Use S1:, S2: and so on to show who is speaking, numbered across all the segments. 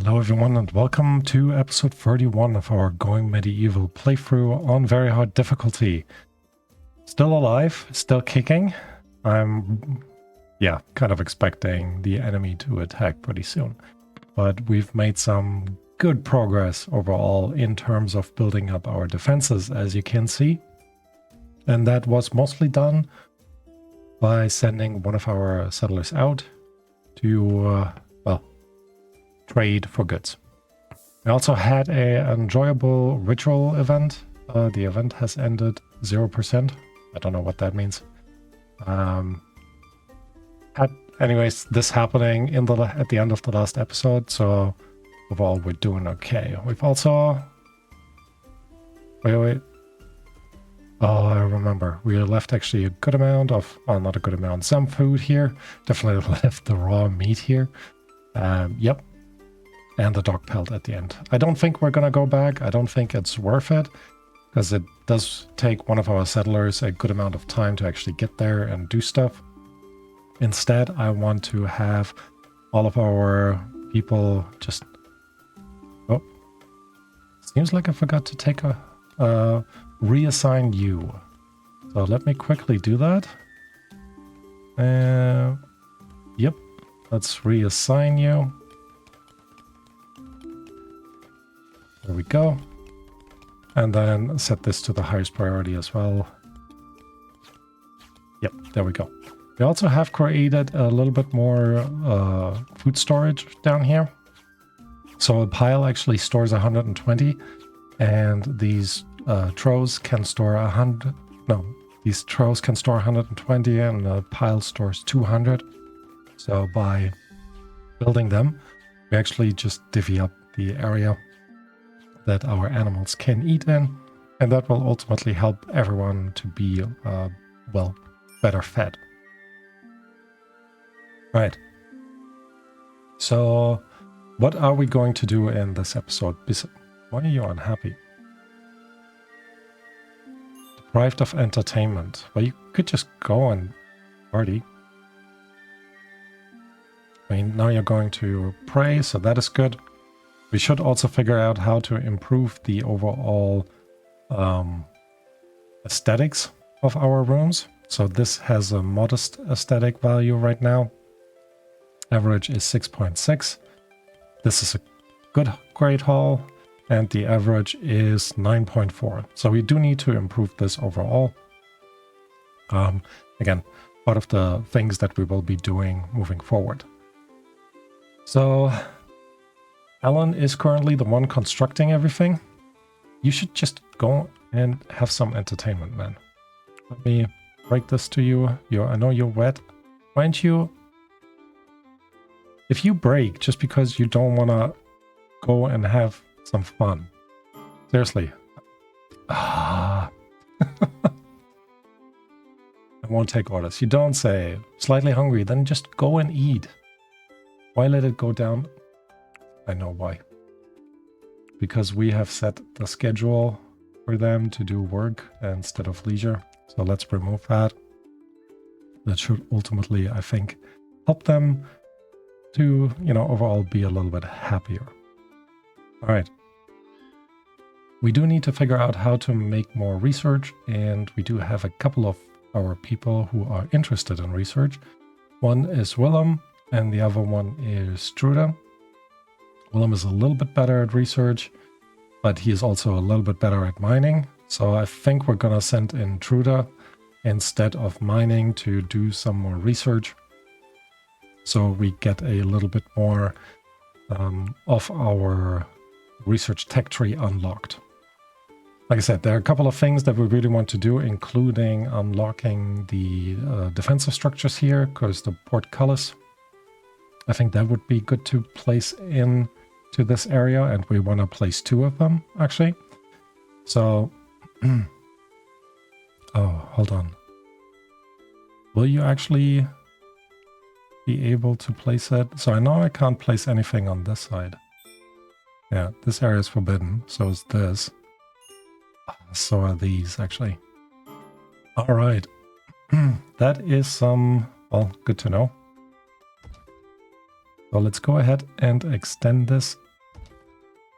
S1: Hello everyone and welcome to episode 31 of our Going Medieval playthrough on very hard difficulty. Still alive, still kicking. I'm, kind of expecting the enemy to attack pretty soon. But we've made some good progress overall in terms of building up our defenses, as you can see. And that was mostly done by sending one of our settlers out to, trade for goods. We also had an enjoyable ritual event. The event has ended 0%. I don't know what that means. Anyways, this happening at the end of the last episode, so overall we're doing okay. We've also... Wait. Oh, I remember. We left actually a good amount of... Well, not a good amount. Some food here. Definitely left the raw meat here. Yep. And the dog pelt at the end. I don't think we're gonna go back. I don't think it's worth it, because it does take one of our settlers a good amount of time to actually get there and do stuff. Instead, I want to have all of our people just... Oh. Seems like I forgot to take reassign you. So let me quickly do that. Yep. Let's reassign you. There we go. And then set this to the highest priority as well. Yep, there we go. We also have created a little bit more food storage down here. So a pile actually stores 120, and these trows can store 100. No, these trows can store 120, and the pile stores 200. So by building them, we actually just divvy up the area that our animals can eat in, and that will ultimately help everyone to be, better fed. Right. So, what are we going to do in this episode? Why are you unhappy? Deprived of entertainment. Well, you could just go and party. I mean, now you're going to pray, so that is good. We should also figure out how to improve the overall aesthetics of our rooms. So this has a modest aesthetic value right now. Average is 6.6. This is a great hall, and the average is 9.4. So we do need to improve this overall. Again, part of the things that we will be doing moving forward. So... Alan is currently the one constructing everything. You should just go and have some entertainment, man. Let me break this to you. I know you're wet. Why don't you... If you break just because you don't want to go and have some fun. Seriously. I won't take orders. You don't say, slightly hungry, then just go and eat. Why let it go down? I know why. Because we have set the schedule for them to do work instead of leisure. So let's remove that. That should ultimately, I think, help them to, overall be a little bit happier. All right. We do need to figure out how to make more research, and we do have a couple of our people who are interested in research. One is Willem, and the other one is Truda. Willem is a little bit better at research, but he is also a little bit better at mining. So I think we're going to send in Truda instead of mining to do some more research. So we get a little bit more of our research tech tree unlocked. Like I said, there are a couple of things that we really want to do, including unlocking the defensive structures here, because the portcullis, I think that would be good to place in to this area, and we want to place 2 of them actually. So oh, hold on. Will you actually be able to place it? So I know I can't place anything on this side. Yeah, this area is forbidden. So is this. So are these actually. All right. That is some, well, good to know. So let's go ahead and extend this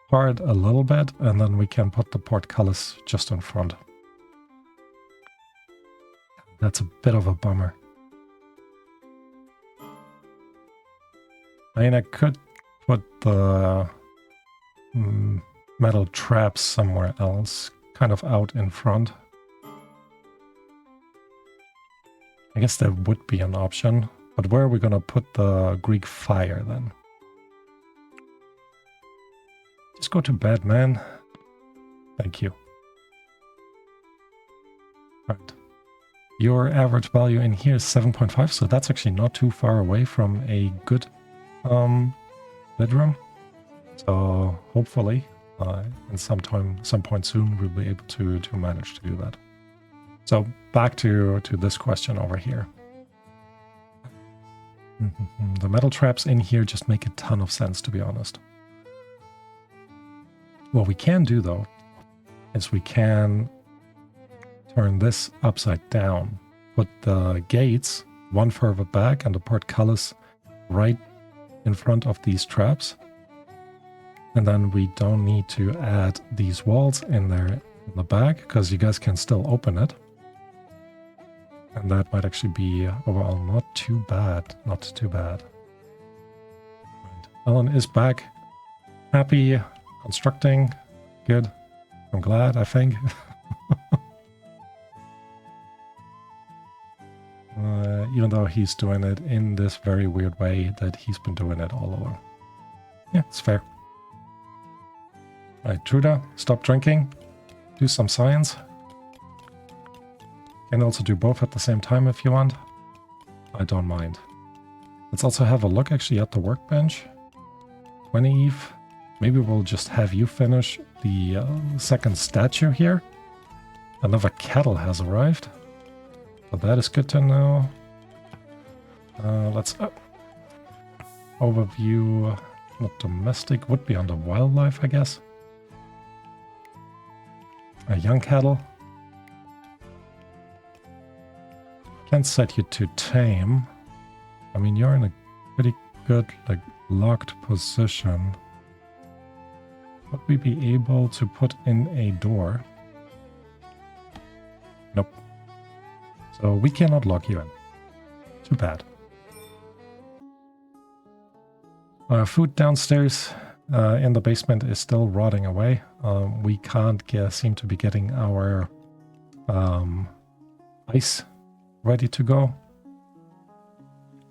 S1: apart a little bit, and then we can put the portcullis just in front. That's a bit of a bummer. I mean, I could put the metal traps somewhere else, kind of out in front. I guess that would be an option, but where are we gonna put the Greek fire then? Just go to bed, man. Thank you. Right. Your average value in here is 7.5, so that's actually not too far away from a good bedroom. So hopefully, in some point soon, we'll be able to manage to do that. So back to this question over here. The metal traps in here just make a ton of sense, to be honest. What we can do, though, is we can turn this upside down. Put the gates one further back and the portcullis right in front of these traps. And then we don't need to add these walls in there in the back, because you guys can still open it. And that might actually be overall not too bad. Not too bad. Right. Ellen is back. Happy. Constructing. Good. I'm glad, I think. Even though he's doing it in this very weird way that he's been doing it all along. Yeah, it's fair. Alright, Truda, stop drinking. Do some science. Can also do both at the same time if you want. I don't mind. Let's also have a look actually at the workbench. 20 Eve. Maybe we'll just have you finish the second statue here. Another kettle has arrived. So that is good to know. Let's overview. Not domestic, would be under wildlife, I guess. A young cattle. Can't set you to tame. I mean, you're in a pretty good, like, locked position. Would we be able to put in a door? Nope. So we cannot lock you in. Too bad. Food downstairs in the basement is still rotting away. We can't seem to be getting our ice ready to go.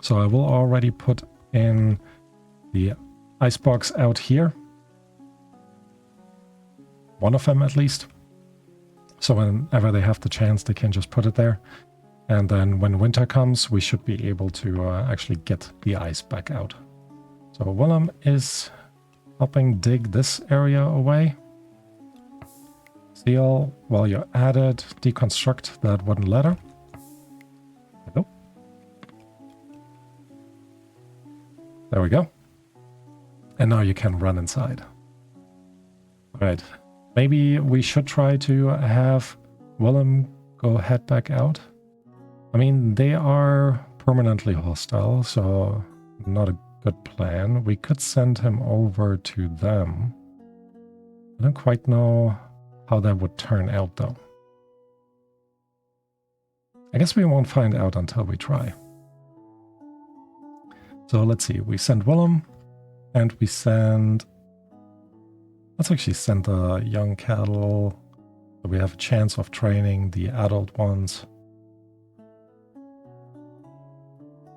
S1: So I will already put in the ice box out here. One of them at least. So whenever they have the chance, they can just put it there. And then when winter comes, we should be able to actually get the ice back out. So Willem is helping dig this area away. Seal, while you're at it, deconstruct that wooden ladder. Hello. There we go. And now you can run inside. Alright. Maybe we should try to have Willem go head back out. I mean, they are permanently hostile, so not a good plan. We could send him over to them. I don't quite know how that would turn out, though. I guess we won't find out until we try. So let's see. We send Willem, and we send... Let's actually send the young cattle, so we have a chance of training the adult ones.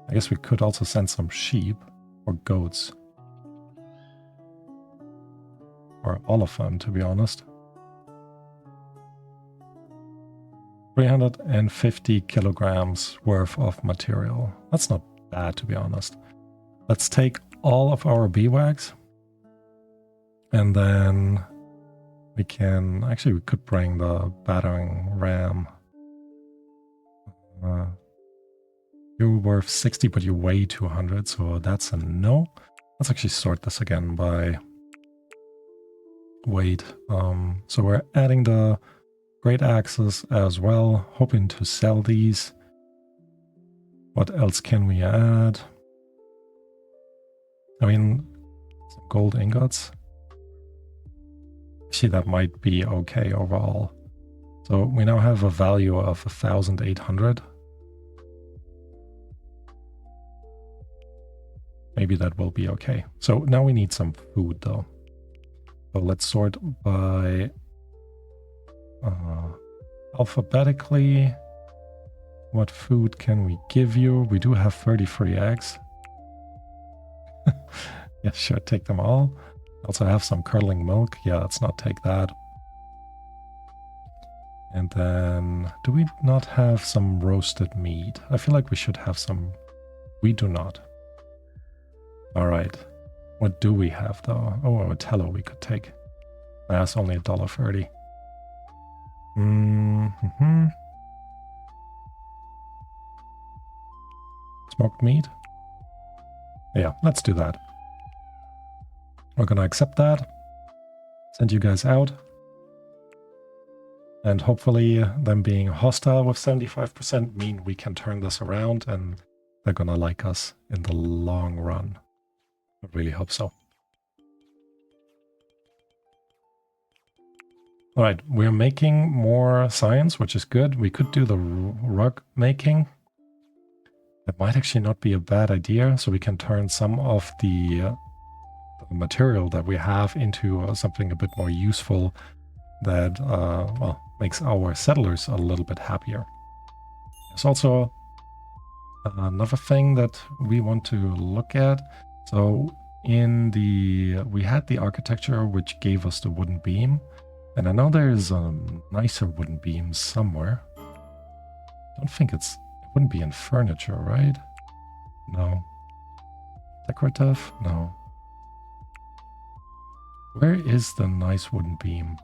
S1: I guess we could also send some sheep or goats. Or all of them, to be honest. 350 kilograms worth of material. That's not bad, to be honest. Let's take all of our beewags. And then we can... Actually, we could bring the battering ram. You're worth 60, but you weigh 200, so that's a no. Let's actually sort this again by weight. So we're adding the great axes as well, hoping to sell these. What else can we add? I mean, some gold ingots. Actually, that might be okay overall. So we now have a value of 1,800. Maybe that will be okay. So now we need some food though. So let's sort by alphabetically. What food can we give you? We do have 33 eggs. Yeah, sure, take them all. Also have some curdling milk. Yeah, let's not take that. And then, do we not have some roasted meat? I feel like we should have some. We do not. All right. What do we have though? Oh, a tallow we could take. That's only $1.30. Smoked meat? Yeah, let's do that. We're gonna accept that. Send you guys out. And hopefully them being hostile with 75% mean we can turn this around and they're gonna like us in the long run. I really hope so. Alright, we're making more science, which is good. We could do the rug making. That might actually not be a bad idea, so we can turn some of the material that we have into something a bit more useful that, well, makes our settlers a little bit happier. There's also another thing that we want to look at. So we had the architecture which gave us the wooden beam, and I know there's a nicer wooden beam somewhere. I don't think it wouldn't be in furniture, right? No. Decorative? No. Where is the nice wooden beam?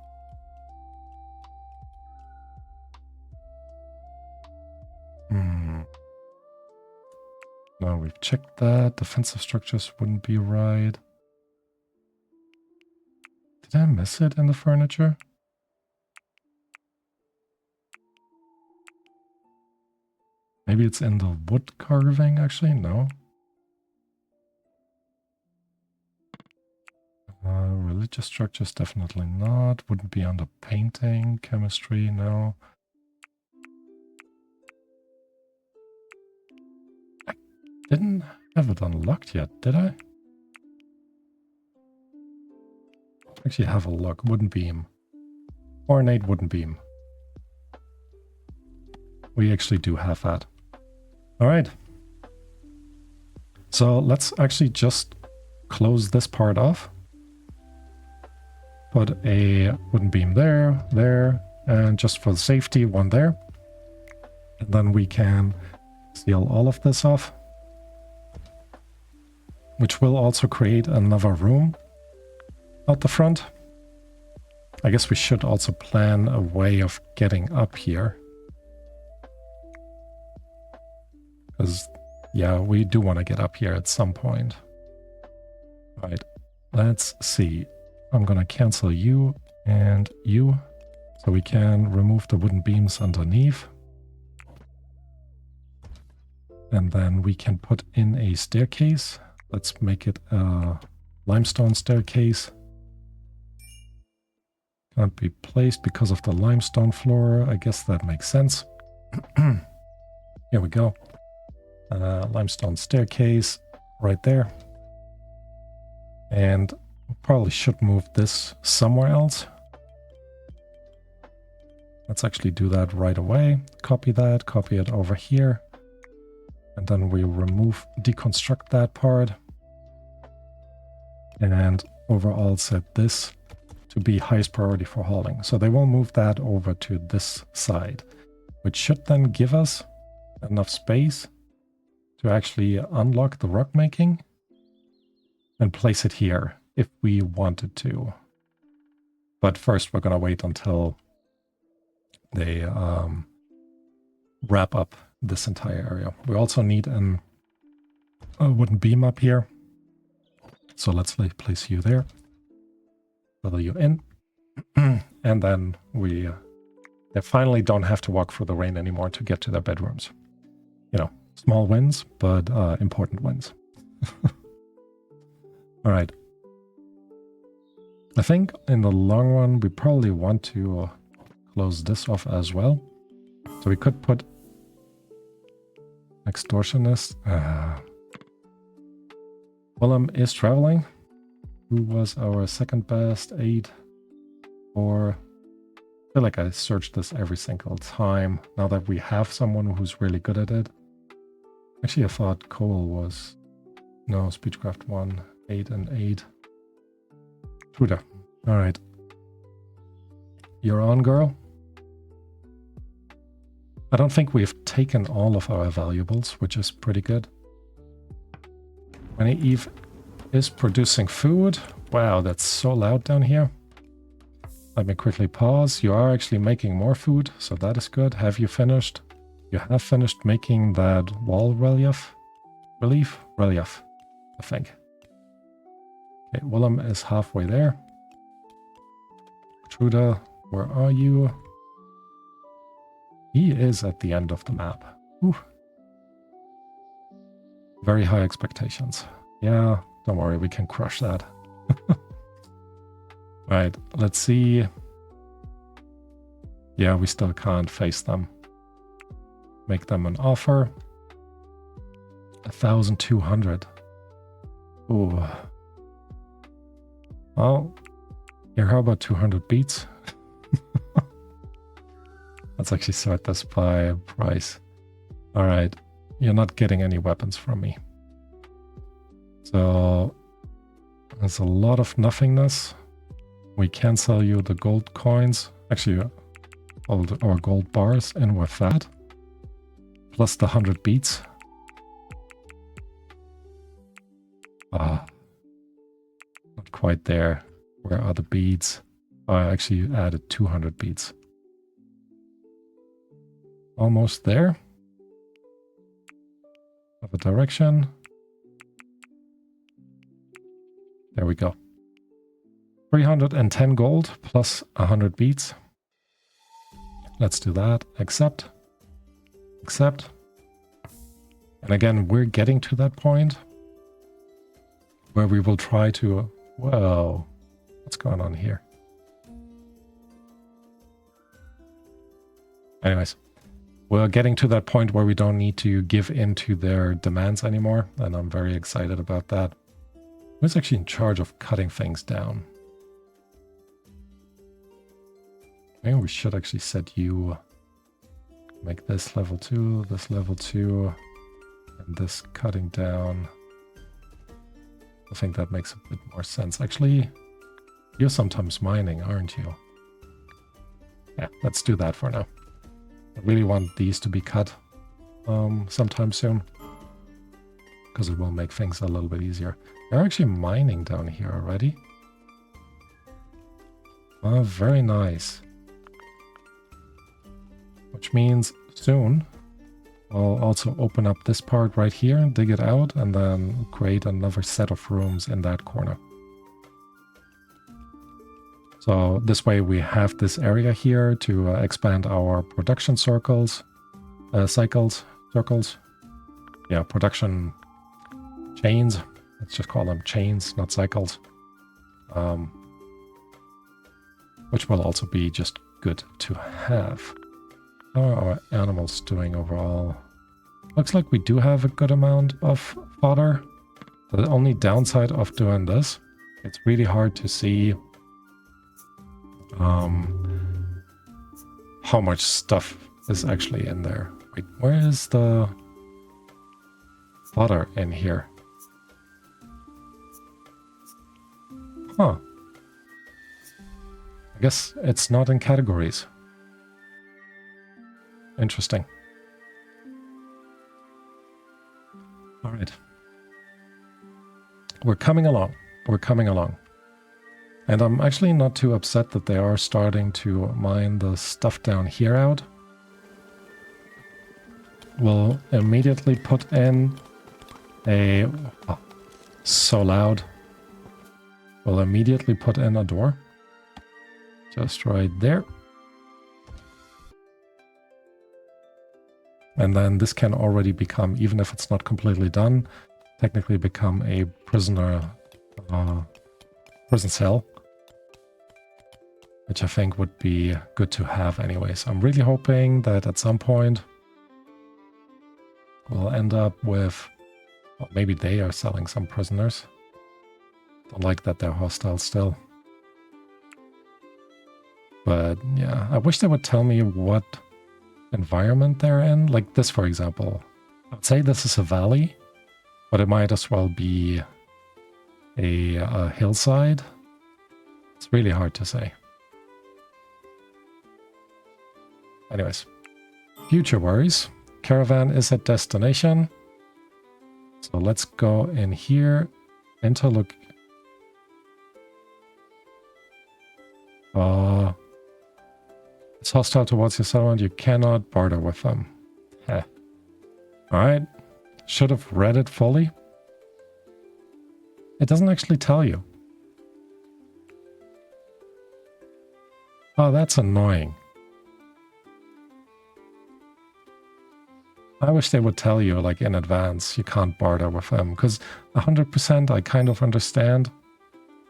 S1: No, we've checked that. Defensive structures wouldn't be right. Did I miss it in the furniture? Maybe it's in the wood carving, actually? No. Religious structures, definitely not. Wouldn't be under painting. Chemistry, no. I didn't have it unlocked yet, did I? Actually have a look. Wooden beam. Ornate wooden beam. We actually do have that. Alright. So let's actually just close this part off. Put a wooden beam there, and just for safety, one there. And then we can seal all of this off, which will also create another room out the front. I guess we should also plan a way of getting up here. Because, yeah, we do want to get up here at some point. Right, let's see. I'm going to cancel you and you, so we can remove the wooden beams underneath. And then we can put in a staircase. Let's make it a limestone staircase. Can't be placed because of the limestone floor. I guess that makes sense. Here we go. Limestone staircase right there. And probably should move this somewhere else. Let's actually do that right away. Copy that, copy it over here. And then we deconstruct that part. And overall set this to be highest priority for hauling. So they will move that over to this side, which should then give us enough space to actually unlock the rug making and place it here if we wanted to. But first we're going to wait until they wrap up this entire area. We also need a wooden beam up here. So let's place you there. Fill you in. And then they finally don't have to walk through the rain anymore to get to their bedrooms. You know, small wins, but important wins. All right. I think in the long run, we probably want to close this off as well. So we could put extortionist. Willem is traveling. Who was our second best aid? Or I feel like I searched this every single time. Now that we have someone who's really good at it. Actually, I thought Cole was... No, Speechcraft 1, 8 and 8. Truda. Alright. You're on, girl. I don't think we've taken all of our valuables, which is pretty good. When Eve is producing food. Wow, that's so loud down here. Let me quickly pause. You are actually making more food, so that is good. Have you finished? You have finished making that wall relief, I think. Okay, Willem is halfway there. Truda, where are you? He is at the end of the map. Ooh. Very high expectations. Yeah, don't worry, we can crush that. Right, let's see. Yeah, we still can't face them. Make them an offer. 1,200. Ooh. Well, here, how about 200 beats? Let's actually sort this by price. Alright, you're not getting any weapons from me. So, there's a lot of nothingness. We can sell you the gold coins. Actually, all our gold bars in with that. Plus the 100 beats. Ah. Not quite there. Where are the beads? Oh, I actually added 200 beads. Almost there. Of a direction. There we go. 310 gold plus 100 beads. Let's do that. Accept. Accept. And again, we're getting to that point where we will try to... Whoa. What's going on here? Anyways, we're getting to that point where we don't need to give in to their demands anymore. And I'm very excited about that. Who's actually in charge of cutting things down? Maybe we should actually set you... Make this level 2, this level 2, and this cutting down. I think that makes a bit more sense. Actually, you're sometimes mining, aren't you? Yeah, let's do that for now. I really want these to be cut sometime soon. Because it will make things a little bit easier. They're actually mining down here already. Oh, very nice. Which means soon I'll also open up this part right here, dig it out, and then create another set of rooms in that corner. So this way we have this area here to expand our production circles, circles. Yeah, production chains. Let's just call them chains, not cycles. Which will also be just good to have. How are our animals doing overall? Looks like we do have a good amount of fodder. The only downside of doing this, it's really hard to see how much stuff is actually in there. Wait, where is the fodder in here? Huh. I guess it's not in categories. Interesting. All right. We're coming along. We're coming along. And I'm actually not too upset that they are starting to mine the stuff down here out. We'll immediately put in a... Oh, so loud. We'll immediately put in a door. Just right there. And then this can already become, even if it's not completely done, technically become a prison cell. which I think would be good to have anyways. I'm really hoping that at some point we'll end up with, well, maybe they are selling some prisoners. Don't like that they're hostile still. But yeah, I wish they would tell me what environment they're in. Like this, for example. I'd say this is a valley, but it might as well be a hillside. It's really hard to say. Anyways, future worries. Caravan is at destination. So let's go in here. Interlook. It's hostile towards your settlement. You cannot barter with them. Heh. Alright. Should have read it fully. It doesn't actually tell you. Oh, that's annoying. I wish they would tell you, like, in advance, you can't barter with them. Because 100% I kind of understand.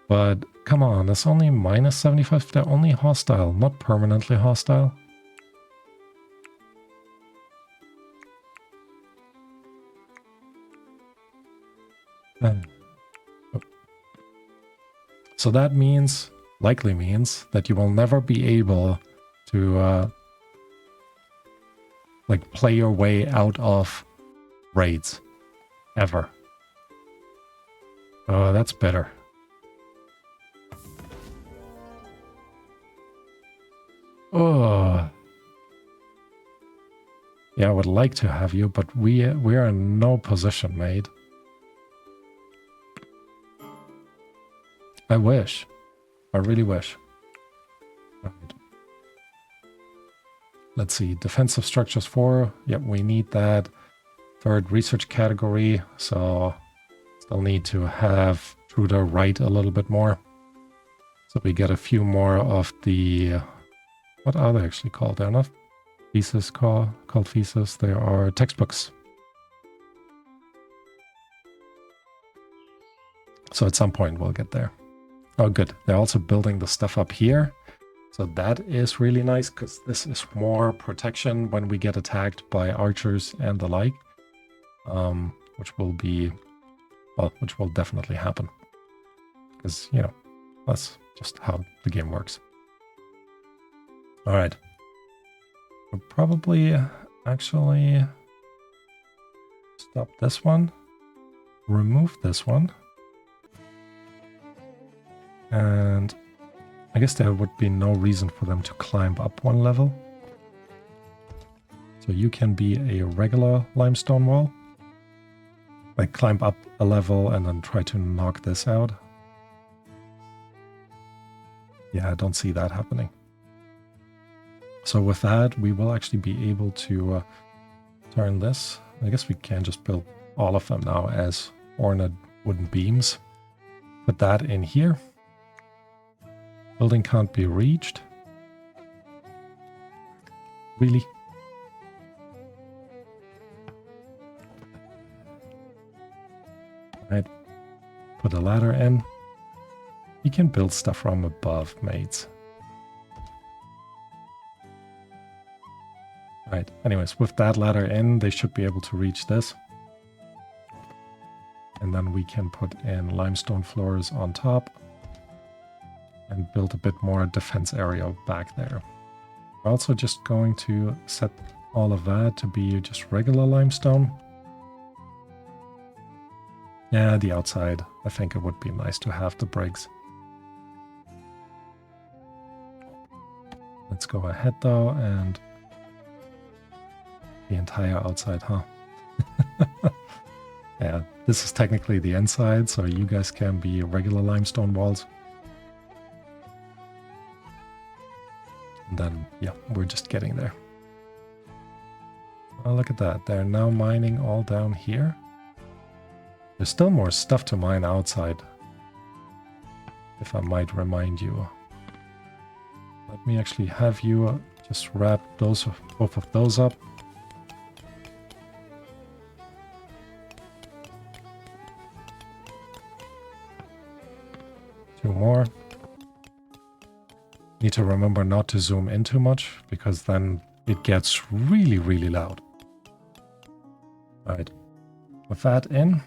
S1: But, come on, it's only minus 75. They're only hostile, not permanently hostile. So that means, likely means, that you will never be able to like play your way out of raids. Ever. Oh, that's better. Oh. Yeah, I would like to have you, but we are in no position, mate. I wish. I really wish. Right. Let's see. Defensive structures 4. Yep, we need that. Third research category. So still need to have Truda write a little bit more. So we get a few more of the... What are they actually called? They're not thesis called thesis. They are textbooks. So at some point we'll get there. Oh, good. They're also building the stuff up here. So that is really nice because this is more protection when we get attacked by archers and the like. Which will be, well, which will definitely happen. Because, you know, that's just how the game works. All right. We'll probably actually stop this one. Remove this one. And I guess there would be no reason for them to climb up one level. So you can be a regular limestone wall. Like climb up a level and then try to knock this out. Yeah, I don't see that happening. So with that, we will actually be able to turn this. I guess we can just build all of them now as ornate wooden beams. Put that in here. Building can't be reached. Really? Right. Put a ladder in. You can build stuff from above, mates. Right. Anyways, with that ladder in, they should be able to reach this. And then we can put in limestone floors on top. And build a bit more defense area back there. We're also just going to set all of that to be just regular limestone. Yeah, the outside. I think it would be nice to have the bricks. Let's go ahead though and the entire outside, huh? Yeah, this is technically the inside, so you guys can be regular limestone walls. And then, yeah, we're just getting there. Oh, look at that. They're now mining all down here. There's still more stuff to mine outside, if I might remind you. Let me actually have you just wrap those, both of those up. Two more. Need to remember not to zoom in too much, because then it gets really, really loud. All right, with that in,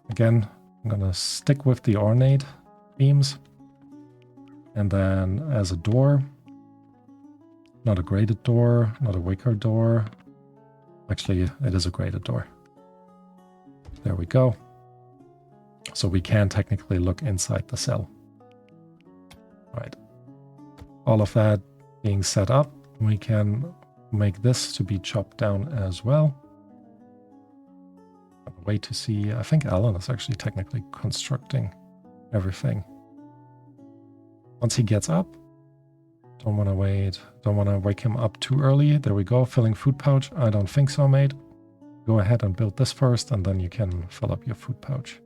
S1: again, I'm gonna stick with the ornate beams. And then as a door, not a graded door, not a wicker door. Actually, it is a graded door. There we go. So we can technically look inside the cell. All right. All of that being set up, we can make this to be chopped down as well. Wait to see. I think Alan is actually technically constructing everything. Once he gets up, don't want to wait. Don't want to wake him up too early. There we go. Filling food pouch. I don't think so, mate. Go ahead and build this first, and then you can fill up your food pouch.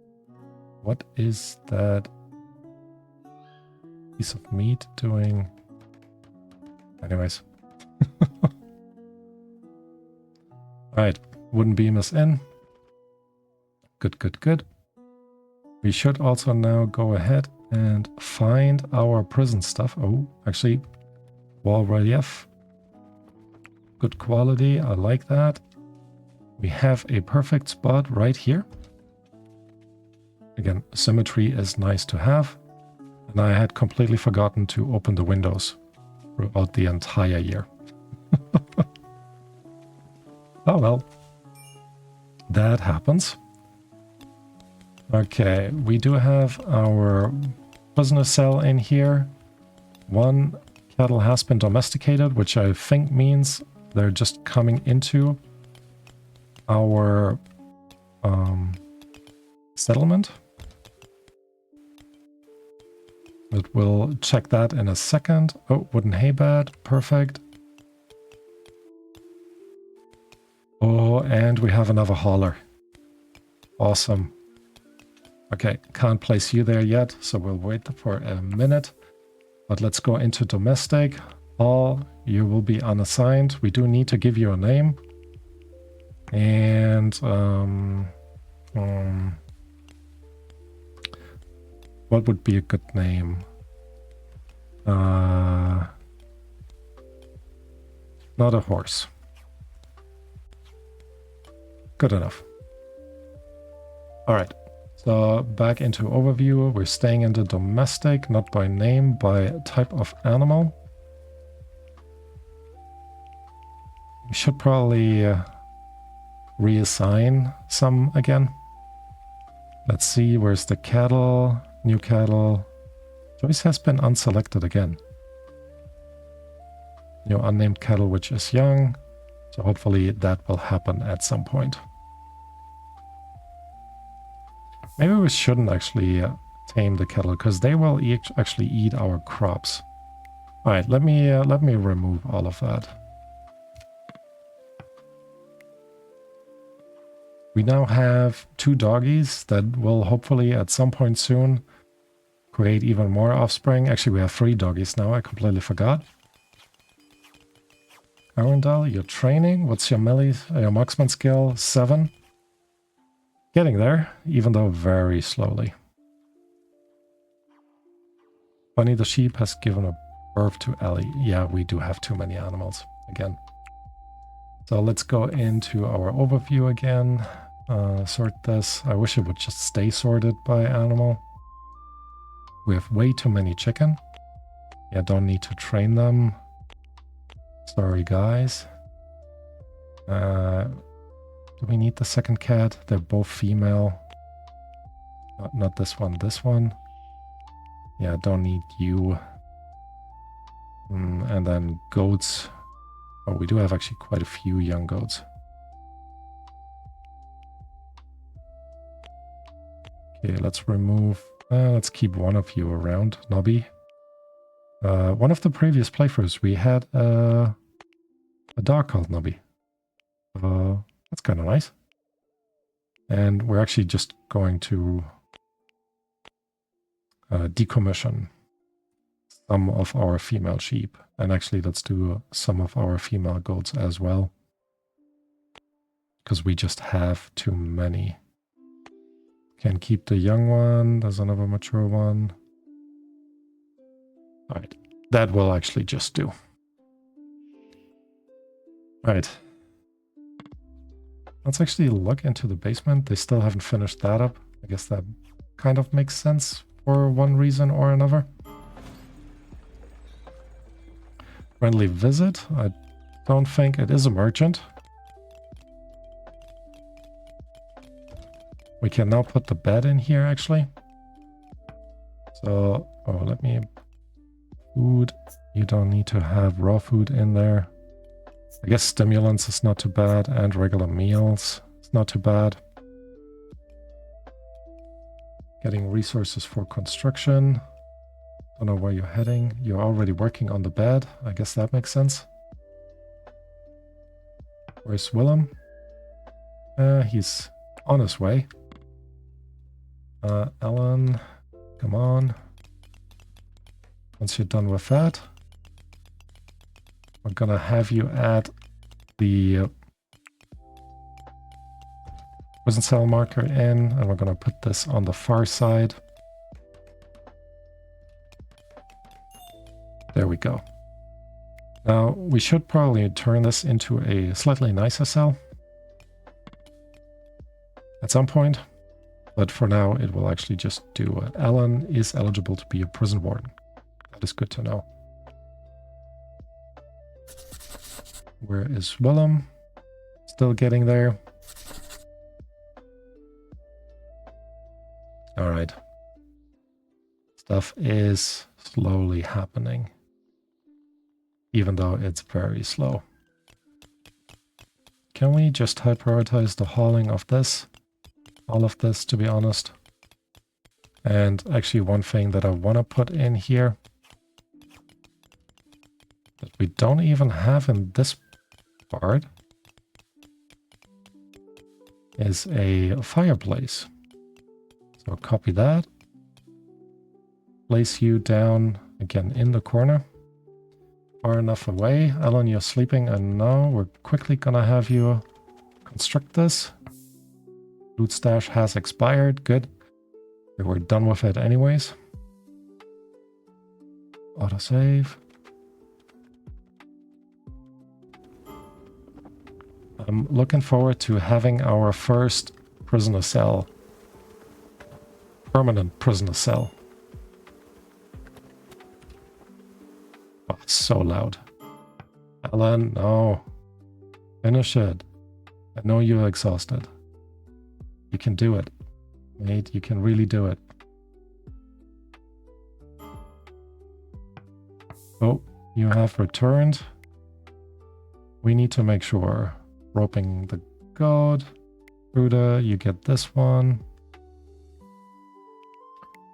S1: What is that piece of meat doing? Anyways. Alright, wooden beam is in. Good, good, good. We should also now go ahead and find our prison stuff. Oh, actually, wall relief. Good quality, I like that. We have a perfect spot right here. Again, symmetry is nice to have. And I had completely forgotten to open the windows throughout the entire year. Oh well. That happens. Okay, we do have our prisoner cell in here. One cattle has been domesticated, which I think means they're just coming into our settlement. But we'll check that in a second. Oh, wooden hay bed. Perfect. Oh, and we have another hauler. Awesome. Okay, can't place you there yet, so we'll wait for a minute. But let's go into domestic. All, you will be unassigned. We do need to give you a name. And what would be a good name? Not a horse. Good enough. All right. So back into overview, we're staying in the domestic, not by name, by type of animal. We should probably reassign some again. Let's see, where's the cattle? New cattle. Choice has been unselected again. New unnamed cattle, which is young. So hopefully that will happen at some point. Maybe we shouldn't actually tame the cattle, because they will actually eat our crops. All right, let me remove all of that. We now have 2 doggies that will hopefully at some point soon create even more offspring. Actually, we have 3 doggies now. I completely forgot. Arundel, your training. What's your melee? Your marksman skill? 7. Getting there, even though very slowly. Bunny the sheep has given a birth to Ellie. Yeah, we do have too many animals again. So let's go into our overview again. Sort this. I wish it would just stay sorted by animal. We have way too many chicken. Yeah, don't need to train them. Sorry, guys. Do we need the second cat? They're both female. Not this one, this one. Yeah, don't need you. And then goats. Oh, we do have actually quite a few young goats. Okay, let's remove... let's keep one of you around, Nobby. One of the previous playthroughs, we had a dog called Nobby. That's kind of nice. And we're actually just going to decommission some of our female sheep. And actually, let's do some of our female goats as well. Because we just have too many. Can keep the young one. There's another mature one. All right. That will actually just do. Right. Let's actually look into the basement. They still haven't finished that up. I guess that kind of makes sense for one reason or another. Friendly visit. I don't think it is a merchant. We can now put the bed in here, actually. So, oh, let me... Food. You don't need to have raw food in there. I guess stimulants is not too bad, and regular meals is not too bad. Getting resources for construction. Don't know where you're heading. You're already working on the bed. I guess that makes sense. Where's Willem? He's on his way. Alan, come on. Once you're done with that, we're gonna have you add the prison cell marker in, and we're gonna put this on the far side. There we go. Now, we should probably turn this into a slightly nicer cell at some point, but for now it will actually just do it. Alan is eligible to be a prison warden. That is good to know. Where is Willem? Still getting there. All right. Stuff is slowly happening, even though it's very slow. Can we just high prioritize the hauling of this? All of this, to be honest. And actually one thing that I want to put in here that we don't even have in this part is a fireplace. So copy that. Place you down again in the corner. Far enough away. Alan, you're sleeping. I know. We're quickly gonna have you construct this. Loot stash has expired. Good. We're done with it anyways. Autosave. I'm looking forward to having our first prisoner cell. Permanent prisoner cell. Oh, it's so loud. Alan, no. Finish it. I know you're exhausted. You can do it. Mate, you can really do it. Oh, you have returned. We need to make sure. Roping the goat. Ruda, you get this one.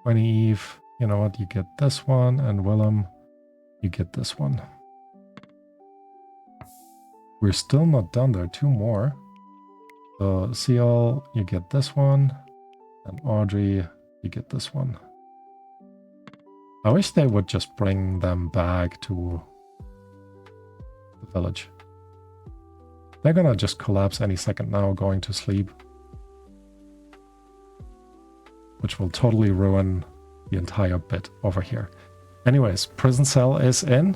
S1: Winnie Eve, you know what, you get this one. And Willem, you get this one. We're still not done. There are two more. So Seal, you get this one. And Audrey, you get this one. I wish they would just bring them back to the village. They're gonna just collapse any second now, going to sleep. Which will totally ruin the entire bit over here. Anyways, prison cell is in.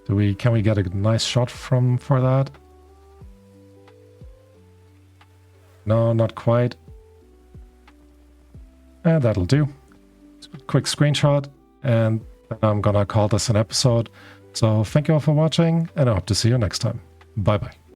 S1: Can we get a nice shot for that? No, not quite. And that'll do. Quick screenshot, and then I'm gonna call this an episode. So thank you all for watching, and I hope to see you next time. Bye bye.